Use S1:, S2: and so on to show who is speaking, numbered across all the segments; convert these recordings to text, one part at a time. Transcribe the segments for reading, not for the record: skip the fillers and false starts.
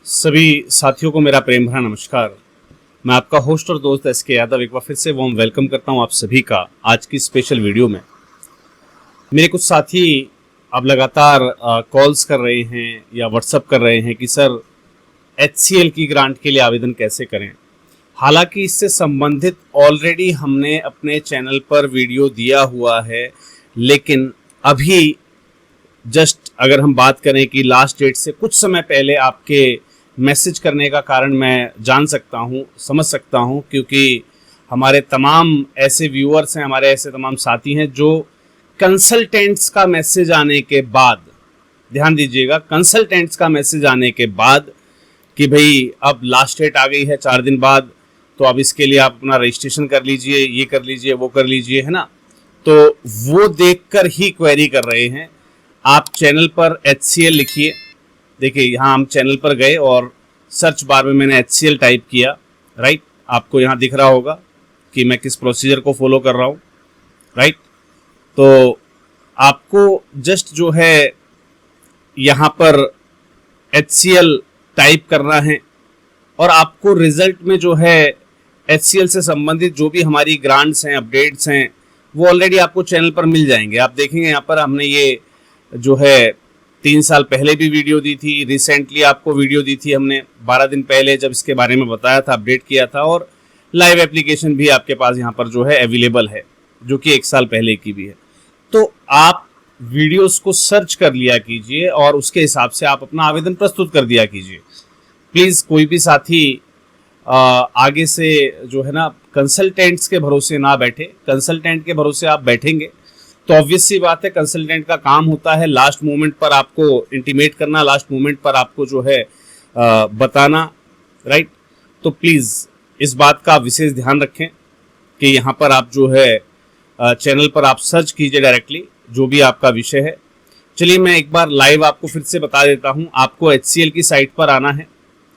S1: सभी साथियों को मेरा प्रेम भरा नमस्कार। मैं आपका होस्ट और दोस्त एसके यादव एक बार फिर से वार्म वेलकम करता हूं आप सभी का आज की स्पेशल वीडियो में। मेरे कुछ साथी अब लगातार कॉल्स कर रहे हैं या व्हाट्सअप कर रहे हैं कि सर HCL की ग्रांट के लिए आवेदन कैसे करें। हालांकि इससे संबंधित ऑलरेडी हमने अपने चैनल पर वीडियो दिया हुआ है, लेकिन अभी जस्ट अगर हम बात करें कि लास्ट डेट से कुछ समय पहले आपके मैसेज करने का कारण मैं जान सकता हूँ, समझ सकता हूँ, क्योंकि हमारे तमाम ऐसे व्यूअर्स हैं, हमारे ऐसे तमाम साथी हैं जो कंसल्टेंट्स का मैसेज आने के बाद, ध्यान दीजिएगा, कंसल्टेंट्स का मैसेज आने के बाद कि भाई अब लास्ट डेट आ गई है 4 दिन बाद, तो अब इसके लिए आप अपना रजिस्ट्रेशन कर लीजिए, ये कर लीजिए, वो कर लीजिए, है ना। तो वो देखकर ही क्वेरी कर रहे हैं। आप चैनल पर HCL लिखिए। देखिए यहाँ हम चैनल पर गए और सर्च बार में मैंने HCL टाइप किया, राइट। आपको यहाँ दिख रहा होगा कि मैं किस प्रोसीजर को फॉलो कर रहा हूँ, राइट। तो आपको जस्ट जो है यहाँ पर HCL टाइप करना है और आपको रिजल्ट में जो है HCL से संबंधित जो भी हमारी ग्रांट्स हैं, अपडेट्स हैं, वो ऑलरेडी आपको चैनल पर मिल जाएंगे। आप देखेंगे यहाँ पर हमने ये जो है 3 साल पहले भी वीडियो दी थी, रिसेंटली आपको वीडियो दी थी हमने 12 दिन पहले जब इसके बारे में बताया था, अपडेट किया था, और लाइव एप्लीकेशन भी आपके पास यहाँ पर जो है अवेलेबल है, जो कि 1 साल पहले की भी है। तो आप वीडियोस को सर्च कर लिया कीजिए और उसके हिसाब से आप अपना आवेदन प्रस्तुत कर दिया कीजिए। प्लीज़ कोई भी साथी आगे से जो है ना कंसल्टेंट्स के भरोसे ना बैठे। कंसल्टेंट के भरोसे आप बैठेंगे तो ऑब्वियस सी बात है, कंसल्टेंट का काम होता है लास्ट मोमेंट पर आपको इंटीमेट करना, लास्ट मोमेंट पर आपको जो है बताना, राइट। तो प्लीज़ इस बात का विशेष ध्यान रखें कि यहाँ पर आप जो है चैनल पर आप सर्च कीजिए डायरेक्टली जो भी आपका विषय है। चलिए मैं एक बार लाइव आपको फिर से बता देता हूँ। आपको HCL की साइट पर आना है,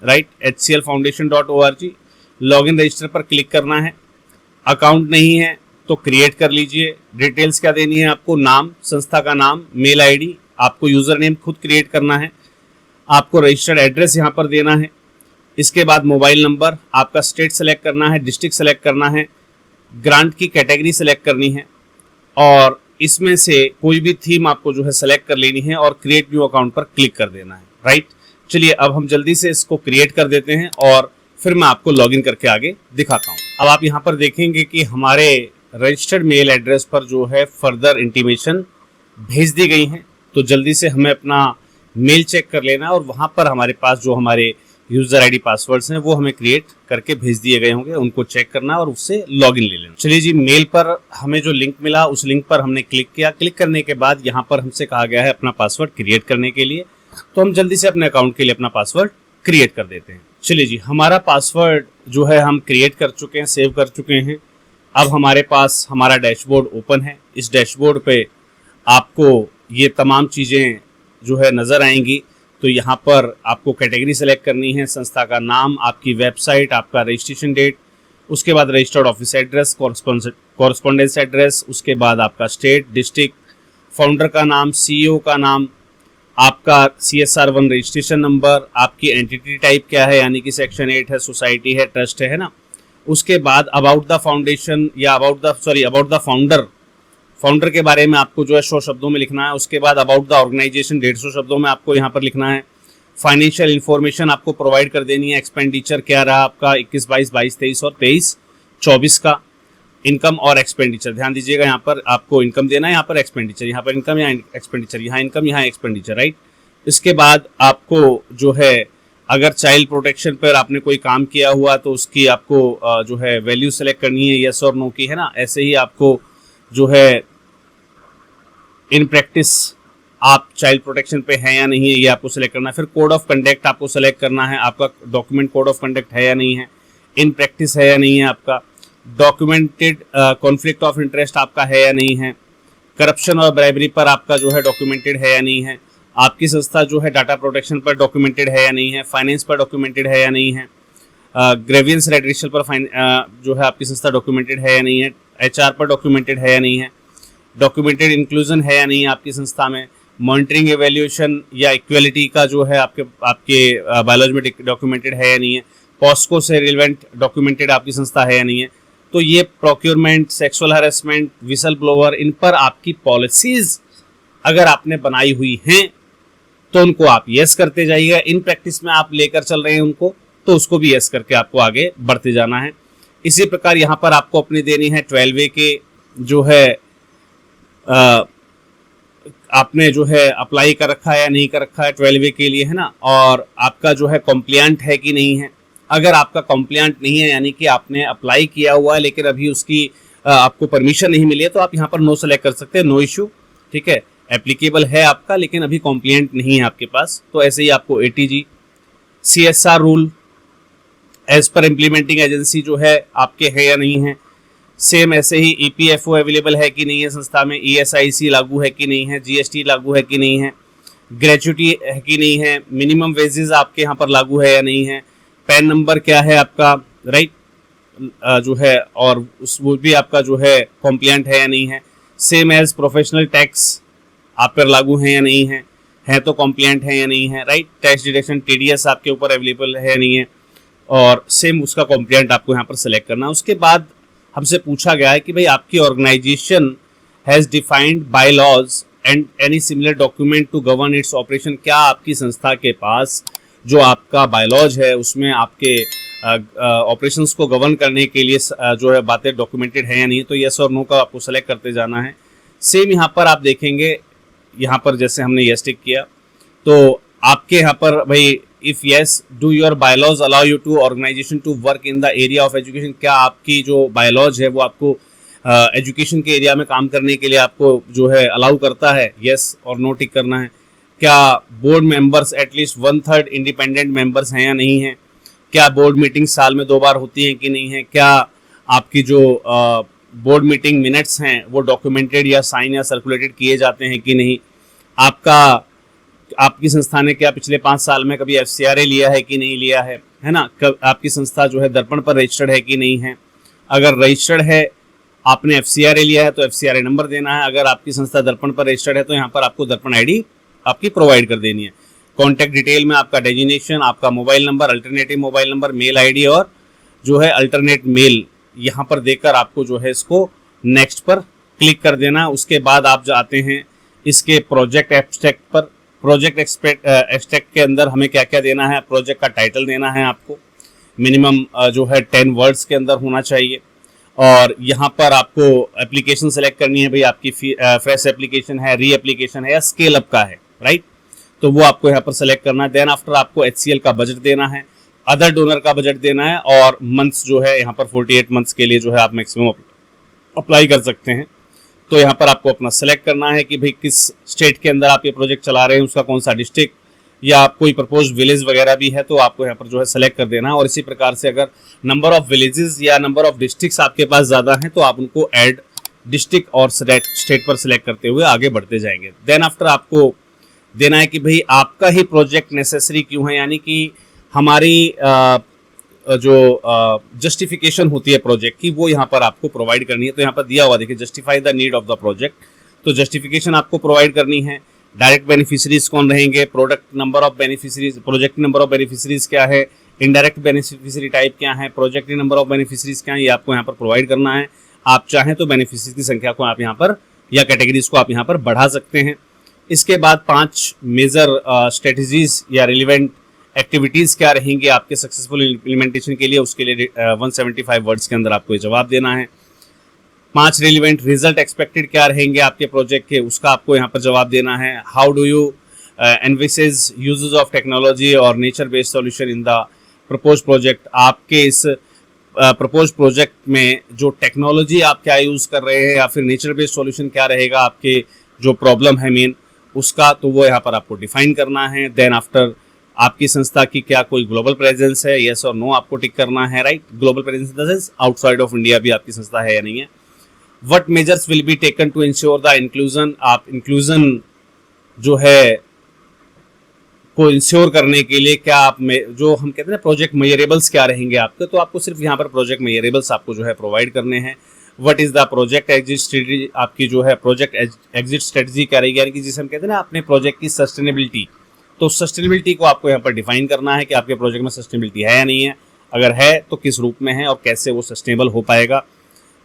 S1: राइट, HCLfoundation.org, लॉगिन रजिस्टर पर क्लिक करना है। अकाउंट नहीं है तो क्रिएट कर लीजिए। डिटेल्स क्या देनी है आपको, नाम, संस्था का नाम, मेल ID, आपको यूज़र नेम खुद क्रिएट करना है, आपको रजिस्टर्ड एड्रेस यहाँ पर देना है। इसके बाद मोबाइल नंबर, आपका स्टेट सेलेक्ट करना है, डिस्ट्रिक्ट सेलेक्ट करना है, ग्रांट की कैटेगरी सेलेक्ट करनी है और इसमें से कोई भी थीम आपको जो है सेलेक्ट कर लेनी है और क्रिएट न्यू अकाउंट पर क्लिक कर देना है, राइट। चलिए अब हम जल्दी से इसको क्रिएट कर देते हैं और फिर मैं आपको लॉगिन करके आगे दिखाता हूँ। अब आप यहाँ पर देखेंगे कि हमारे रजिस्टर्ड मेल एड्रेस पर जो है फर्दर इंटीमेशन भेज दी गई हैं। तो जल्दी से हमें अपना मेल चेक कर लेना और वहाँ पर हमारे पास जो हमारे यूज़र ID पासवर्ड्स हैं वो हमें क्रिएट करके भेज दिए गए होंगे, उनको चेक करना और उससे लॉगिन ले लेना। चलिए जी, मेल पर हमें जो लिंक मिला उस लिंक पर हमने क्लिक किया। क्लिक करने के बाद यहाँ पर हमसे कहा गया है अपना पासवर्ड क्रिएट करने के लिए, तो हम जल्दी से अपने अकाउंट के लिए अपना पासवर्ड क्रिएट कर देते हैं। चलिए जी, हमारा पासवर्ड जो है हम क्रिएट कर चुके हैं, सेव कर चुके हैं। अब हमारे पास हमारा डैशबोर्ड ओपन है। इस डैशबोर्ड पे आपको ये तमाम चीज़ें जो है नज़र आएंगी। तो यहाँ पर आपको कैटेगरी सेलेक्ट करनी है, संस्था का नाम, आपकी वेबसाइट, आपका रजिस्ट्रेशन डेट, उसके बाद registered office address, correspondence address, उसके बाद आपका स्टेट, डिस्ट्रिक्ट, फाउंडर का नाम, CEO का नाम, आपका CSR1 रजिस्ट्रेशन नंबर, आपकी एंटिटी टाइप क्या है, यानी कि सेक्शन 8 है, सोसाइटी है, ट्रस्ट है ना। उसके बाद अबाउट द फाउंडेशन या अबाउट द फाउंडर के बारे में आपको जो है 100 शब्दों में लिखना है। उसके बाद अबाउट द ऑर्गेनाइजेशन 150 शब्दों में आपको यहाँ पर लिखना है। फाइनेंशियल इन्फॉर्मेशन आपको प्रोवाइड कर देनी है। एक्सपेंडिचर क्या रहा आपका 21-22, 22-23 और 23-24 का। इनकम और एक्सपेंडिचर, ध्यान दीजिएगा, यहाँ पर आपको इनकम देना है, यहाँ पर एक्सपेंडिचर, यहाँ पर इनकम, यहाँ एक्सपेंडिचर, यहाँ इनकम, यहाँ एक्सपेंडिचर, राइट। इसके बाद आपको जो है अगर चाइल्ड प्रोटेक्शन पर आपने कोई काम किया हुआ तो उसकी आपको जो है वैल्यू सेलेक्ट करनी है, येस और नो की, है ना। ऐसे ही आपको जो है इन प्रैक्टिस आप चाइल्ड प्रोटेक्शन पे हैं या नहीं है ये आपको सेलेक्ट करना है। फिर कोड ऑफ कंडक्ट आपको सेलेक्ट करना है, आपका डॉक्यूमेंट कोड ऑफ कंडक्ट है या नहीं है, इन प्रैक्टिस है या नहीं है आपका, डॉक्यूमेंटेड कॉन्फ्लिक्ट ऑफ इंटरेस्ट आपका है या नहीं है, करप्शन और ब्राइबरी पर आपका जो है डॉक्यूमेंटेड है या नहीं है, आपकी संस्था जो है डाटा प्रोटेक्शन पर डॉक्यूमेंटेड है या नहीं है, फाइनेंस पर डॉक्यूमेंटेड है या नहीं है, ग्रेवियंस रेड्रेसल पर जो है आपकी संस्था डॉक्यूमेंटेड है या नहीं है, HR पर डॉक्यूमेंटेड है या नहीं है, डॉक्यूमेंटेड इंक्लूजन है या नहीं है आपकी संस्था में, मॉनिटरिंग एवेल्यूएशन या इक्वलिटी का जो है आपके बायोलॉजी में डॉक्यूमेंटेड है या नहीं है, पॉस्को से रिलेवेंट डॉक्यूमेंटेड आपकी संस्था है या नहीं है। तो ये procurement, sexual harassment, whistle blower, इन पर आपकी पॉलिसीज अगर आपने बनाई हुई हैं तो उनको आप यस करते जाइएगा। इन प्रैक्टिस में आप लेकर चल रहे हैं उनको, तो उसको भी यस करके आपको आगे बढ़ते जाना है। इसी प्रकार यहाँ पर आपको अपनी देनी है 12A के जो है आपने जो है अप्लाई कर रखा है या नहीं कर रखा है 12A के लिए, है ना, और आपका जो है कॉम्प्लिएंट है कि नहीं है। अगर आपका कॉम्प्लिएंट नहीं है, यानी कि आपने अप्लाई किया हुआ है लेकिन अभी उसकी आपको परमिशन नहीं मिली है, तो आप यहाँ पर नो सेलेक्ट कर सकते हैं, नो इश्यू, ठीक है। एप्लीकेबल है आपका लेकिन अभी कॉम्प्लिएंट नहीं है आपके पास, तो ऐसे ही आपको ATG, CSR rule as per implementing agency जो है आपके है या नहीं है। सेम ऐसे ही EPFO अवेलेबल है कि नहीं है संस्था में, ESIC लागू है कि नहीं है, GST लागू है कि नहीं है, ग्रेच्युटी है कि नहीं है, मिनिमम वेजेस आपके यहाँ पर लागू है या नहीं है, पैन नंबर क्या है आपका, राइट, जो है, और वो भी आपका जो है कॉम्प्लिएंट है या नहीं है। सेम एज प्रोफेशनल टैक्स आप पर लागू है या नहीं है तो कॉम्प्लिएंट है या नहीं है, राइट। टैक्स डिडक्शन TDS आपके ऊपर अवेलेबल है या नहीं है, और सेम उसका कॉम्प्लिएंट आपको यहाँ पर सेलेक्ट करना है। उसके बाद हमसे पूछा गया है कि भाई आपकी organisation has defined bylaws and any similar document to govern its operation. क्या आपकी संस्था के पास जो आपका बायलॉज है उसमें आपके ऑपरेशंस को गवर्न करने के लिए जो है बातें डॉक्यूमेंटेड है या नहीं, तो यस और नो का आपको सेलेक्ट करते जाना है। सेम यहाँ पर आप देखेंगे, यहाँ पर जैसे हमने यस टिक किया तो आपके यहाँ पर भाई if yes do your bylaws allow you to organisation to work in the area of education. क्या आपकी जो बायलॉज है वो आपको एजुकेशन के एरिया में काम करने के लिए आपको जो है अलाउ करता है, यस और नो टिक करना है। क्या board members at least 1/3 independent members हैं या नहीं हैं। क्या बोर्ड मीटिंग साल में 2 बार होती हैं कि नहीं है। क्या आपकी जो बोर्ड मीटिंग मिनट्स हैं वो डॉक्यूमेंटेड या साइन या सर्कुलेटेड किए जाते हैं कि नहीं। आपकी संस्था ने क्या पिछले 5 साल में कभी FCRA लिया है कि नहीं लिया है ना। आपकी संस्था जो है दर्पण पर रजिस्टर्ड है कि नहीं है। अगर रजिस्टर्ड है, आपने FCRA लिया है तो FCRA नंबर देना है। अगर आपकी संस्था दर्पण पर रजिस्टर्ड है तो यहाँ पर आपको दर्पण ID आपकी प्रोवाइड कर देनी है। कॉन्टैक्ट डिटेल में आपका डेजिग्नेशन, आपका mobile number, alternative mobile number, mail ID और जो है अल्टरनेट मेल यहाँ पर देकर आपको जो है इसको नेक्स्ट पर क्लिक कर देना। उसके बाद आप जाते हैं इसके प्रोजेक्ट एब्स्ट्रैक्ट पर। प्रोजेक्ट एब्स्ट्रैक्ट के अंदर हमें क्या क्या देना है, प्रोजेक्ट का टाइटल देना है आपको, मिनिमम जो है 10 वर्ड्स के अंदर होना चाहिए। और यहाँ पर आपको एप्लीकेशन सेलेक्ट करनी है, भाई आपकी फ्रेश एप्लीकेशन है, री एप्लीकेशन है या स्केल अप का है, राइट। तो वो आपको यहाँ पर सेलेक्ट करना है। देन आफ्टर आपको HCL का बजट देना है, अदर डोनर का बजट देना है, और मंथ्स जो है यहाँ पर 48 मंथ्स के लिए जो है आप मैक्सिमम अप्लाई कर सकते हैं। तो यहाँ पर आपको अपना सेलेक्ट करना है कि भाई किस स्टेट के अंदर आप ये प्रोजेक्ट चला रहे हैं, उसका कौन सा डिस्ट्रिक्ट या कोई प्रपोज विलेज वगैरह भी है तो आपको यहाँ पर जो है सेलेक्ट कर देना है। और इसी प्रकार से अगर नंबर ऑफ विलेजेस या नंबर ऑफ डिस्ट्रिक्ट्स आपके पास ज़्यादा हैं तो आप उनको ऐड डिस्ट्रिक्ट और स्टेट पर सिलेक्ट करते हुए आगे बढ़ते जाएंगे। देन आफ्टर आपको देना है कि भाई आपका ही प्रोजेक्ट नेसेसरी क्यों है, यानी कि हमारी जो जस्टिफिकेशन होती है प्रोजेक्ट की वो यहाँ पर आपको प्रोवाइड करनी है। तो यहाँ पर दिया हुआ देखिए, justify the need of the project, तो जस्टिफिकेशन आपको प्रोवाइड करनी है। डायरेक्ट बेनिफिशरीज कौन रहेंगे, product number of beneficiaries, project number of beneficiaries क्या है, इनडायरेक्ट बेनिफिशरी टाइप क्या है, प्रोजेक्ट नंबर ऑफ बेनिफिशरीज क्या है, ये आपको यहाँ पर प्रोवाइड करना है। आप चाहें तो बेनिफिशरीज की संख्या को आप यहाँ पर या कैटेगरीज को आप यहाँ पर बढ़ा सकते हैं। इसके बाद 5 मेजर स्ट्रेटजीज या रिलेवेंट एक्टिविटीज़ क्या रहेंगी आपके सक्सेसफुल इम्प्लीमेंटेशन के लिए, उसके लिए 175 वर्ड्स के अंदर आपको ये जवाब देना है। 5 रिलेवेंट रिजल्ट एक्सपेक्टेड क्या रहेंगे आपके प्रोजेक्ट के, उसका आपको यहाँ पर जवाब देना है। How do you envisage uses of technology और nature based solution in the propose project. आपके इस प्रपोज प्रोजेक्ट में जो टेक्नोलॉजी आप क्या यूज़ कर रहे हैं या फिर नेचर बेस्ड सॉल्यूशन क्या रहेगा आपके जो प्रॉब्लम है मेन उसका, तो वो यहाँ पर आपको डिफाइन करना है। देन आफ्टर आपकी संस्था की क्या कोई ग्लोबल प्रेजेंस है, येस और नो आपको टिक करना है, right. Global presence in the sense outside of India भी आपकी संस्था है या नहीं है। What measures will be taken to ensure the inclusion, आप इंक्लूजन जो है को इंश्योर करने के लिए क्या आप जो हम कहते हैं प्रोजेक्ट मेजरेबल्स क्या रहेंगे आपके, तो आपको सिर्फ यहाँ पर प्रोजेक्ट मेजरेबल्स आपको जो है प्रोवाइड करने हैं। What is the project exit strategy, आपकी जो है प्रोजेक्ट एग्जिट स्ट्रेटजी क्या रहेगी, यानी कि जिसे हम कहते हैं ना अपने प्रोजेक्ट की सस्टेनेबिलिटी। तो सस्टेनेबिलिटी को आपको यहाँ पर डिफाइन करना है कि आपके प्रोजेक्ट में सस्टेनेबिलिटी है या नहीं है, अगर है तो किस रूप में है और कैसे वो सस्टेनेबल हो पाएगा।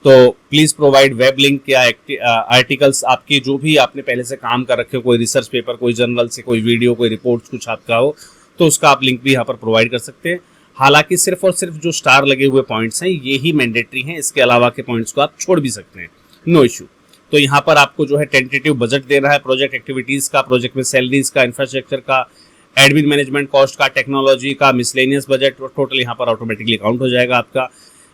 S1: तो प्लीज़ प्रोवाइड वेब लिंक या आर्टिकल्स, आपकी जो भी आपने पहले से काम कर रखे हो, कोई रिसर्च पेपर, कोई जर्नल से, कोई वीडियो, कोई रिपोर्ट्स कुछ आपका हो, तो उसका आप लिंक भी यहाँ पर प्रोवाइड कर सकते हैं। हालांकि सिर्फ और सिर्फ जो स्टार लगे हुए पॉइंट्स हैं ये ही मैंडेटरी हैं, इसके अलावा के पॉइंट्स को आप छोड़ भी सकते हैं, नो इशू। तो यहाँ पर आपको जो है टेंटेटिव बजट देना है प्रोजेक्ट एक्टिविटीज़ का, प्रोजेक्ट में सैलरीज का, इंफ्रास्ट्रक्चर का, एडमिन मैनेजमेंट कॉस्ट का, टेक्नोलॉजी का, मिसलेनियस बजट, टोटल यहाँ पर ऑटोमेटिकली काउंट हो जाएगा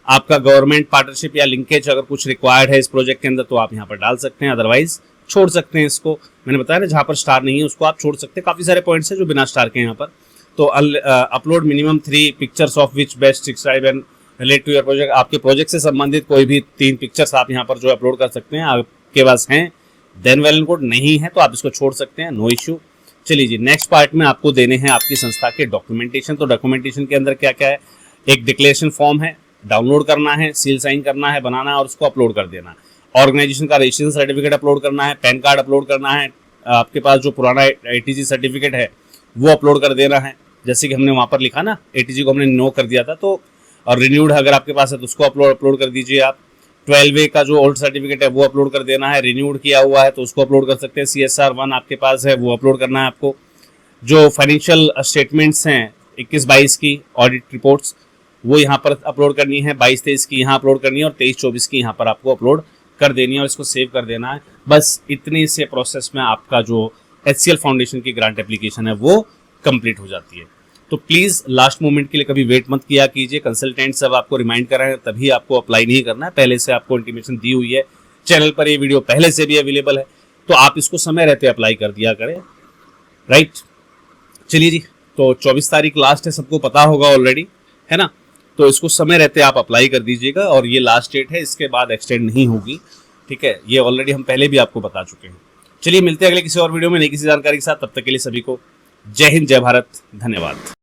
S1: आपका गवर्नमेंट पार्टनरशिप या लिंकेज अगर कुछ रिक्वायर्ड है इस प्रोजेक्ट के अंदर तो आप यहाँ पर डाल सकते हैं, अदरवाइज छोड़ सकते हैं इसको। मैंने बताया ना जहाँ पर स्टार नहीं है उसको आप छोड़ सकते हैं। काफ़ी सारे पॉइंट्स हैं जो बिना स्टार के यहाँ पर। तो upload minimum 3 pictures of which best describe and relate to your project, आपके प्रोजेक्ट से संबंधित कोई भी 3 पिक्चर्स आप यहाँ पर जो अपलोड कर सकते हैं। आपके पास हैं देन वेल एंड गुड, नहीं है तो आप इसको छोड़ सकते हैं, नो इशू। चलिए जी, नेक्स्ट पार्ट में आपको देने हैं आपकी संस्था के डॉक्यूमेंटेशन। तो डॉक्यूमेंटेशन के अंदर क्या क्या है, एक डिक्लेरेशन फॉर्म है, डाउनलोड करना है, सील साइन करना है, बनाना है और उसको अपलोड कर देना है। ऑर्गेनाइजेशन का रजिस्ट्रेशन सर्टिफिकेट अपलोड करना है, पैन कार्ड अपलोड करना है, आपके पास जो पुराना ATG सर्टिफिकेट है वो अपलोड कर देना है, जैसे कि हमने वहाँ पर लिखा ना ATG को हमने नो कर दिया था, तो और रिन्यूड अगर आपके पास है तो उसको अपलोड कर दीजिए आप। 12A का जो ओल्ड सर्टिफिकेट है वो अपलोड कर देना है, रिन्यूड किया हुआ है तो उसको अपलोड कर सकते हैं। CSR 1 आपके पास है वो अपलोड करना है आपको। जो फाइनेंशियल स्टेटमेंट्स हैं 21-22 की ऑडिट रिपोर्ट्स वो यहाँ पर अपलोड करनी है, 22-23 की यहाँ अपलोड करनी है और 23-24 की यहाँ पर आपको अपलोड कर देनी है और इसको सेव कर देना है। बस इतनी से प्रोसेस में आपका जो HCL फाउंडेशन की ग्रांट एप्लीकेशन है वो कंप्लीट हो जाती है। तो प्लीज़ लास्ट मोमेंट के लिए कभी वेट मत किया कीजिए। कंसल्टेंट सब आपको रिमाइंड कर रहे हैं तभी आपको अप्लाई नहीं करना है, पहले से आपको इंटीमेशन दी हुई है। चैनल पर ये वीडियो पहले से भी अवेलेबल है तो आप इसको समय रहते अप्लाई कर दिया करें, राइट। चलिए जी, तो 24 तारीख लास्ट है, सबको पता होगा ऑलरेडी, है ना। तो इसको समय रहते आप अप्लाई कर दीजिएगा और ये लास्ट डेट है, इसके बाद एक्सटेंड नहीं होगी, ठीक है। ये ऑलरेडी हम पहले भी आपको बता चुके हैं। चलिए मिलते हैं अगले किसी और वीडियो में नई किसी जानकारी के साथ, तब तक के लिए सभी को जय हिंद, जय भारत, धन्यवाद।